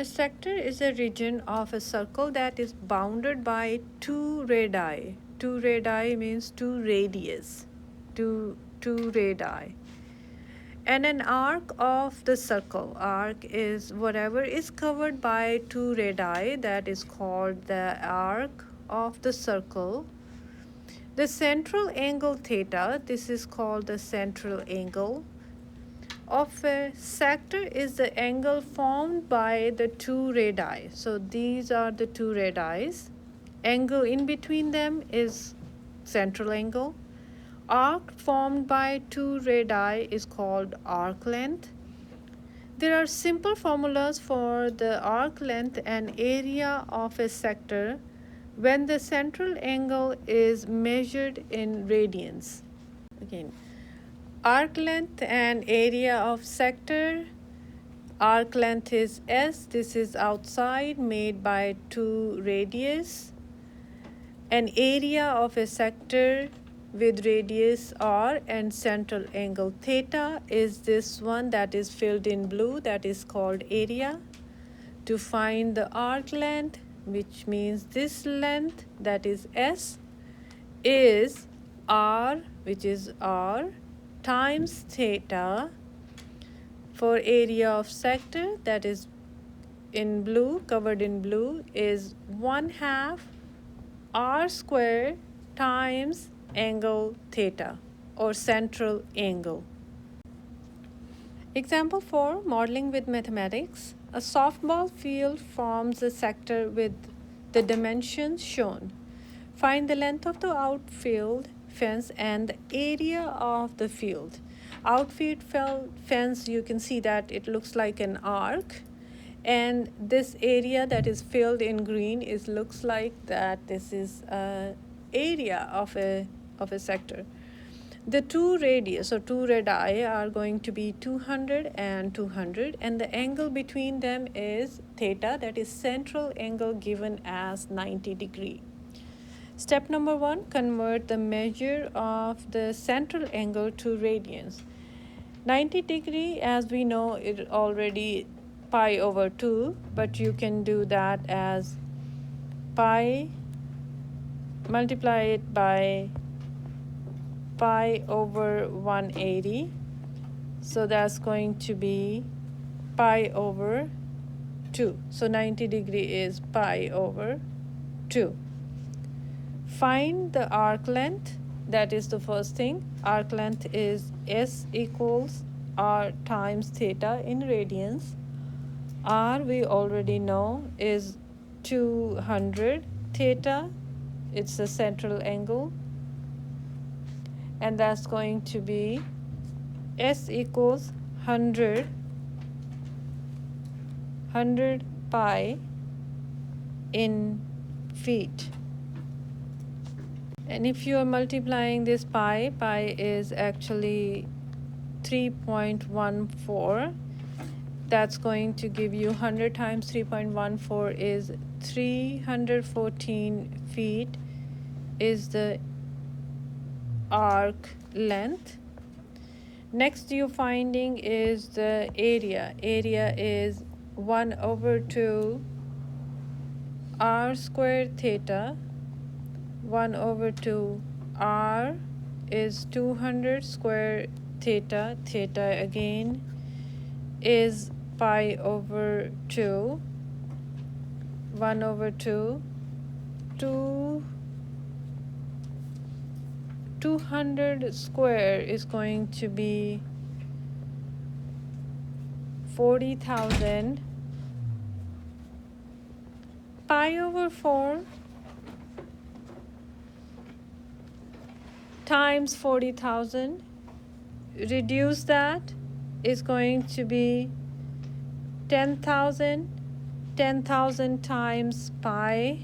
A sector is a region of a circle that is bounded by two radii. Two radii means two radius, two radii. And an arc of the circle. Arc is whatever is covered by two radii, that is called the arc of the circle. The central angle theta, this is called the central angle of a sector, is the angle formed by the two radii. So these are the two radii. Angle in between them is central angle. Arc formed by two radii is called arc length. There are simple formulas for the arc length and area of a sector when the central angle is measured in radians. Again, arc length and area of sector. Arc length is S, this is outside made by two radius. And area of a sector with radius R and central angle theta is this one that is filled in blue, that is called area. To find the arc length, which means this length, that is S, is R, which is R, times theta. For area of sector, that is in blue, covered in blue, is 1/2 R square times angle theta or central angle. Example 4, modeling with mathematics. A softball field forms a sector with the dimensions shown. Find the length of the outfield fence and the area of the field. Outfield fence, you can see that it looks like an arc, and this area that is filled in green looks like that this is a area of a sector. The two radius or two radii are going to be 200 and 200, and the angle between them is theta, that is central angle given as 90 degree. Step number 1, convert the measure of the central angle to radians. 90 degree, as we know, it already pi over 2, but you can do that as pi, multiply it by pi over 180. So that's going to be pi over 2. So 90 degree is pi over 2. Find the arc length. That is the first thing. Arc length is S equals R times theta in radians. R we already know is 200. Theta, it's the central angle. And that's going to be S equals 100 pi in feet. And if you are multiplying this pi is actually 3.14. That's going to give you 100 times 3.14 is 314 feet is the arc length. Next you're finding is the area. Area is 1/2 R squared theta. 1/2 R is 200 square theta. Theta again is pi over 2. 1/2 200 square is going to be 40,000. Pi over 4 times 40,000. Reduce that is going to be 10,000. 10,000 times pi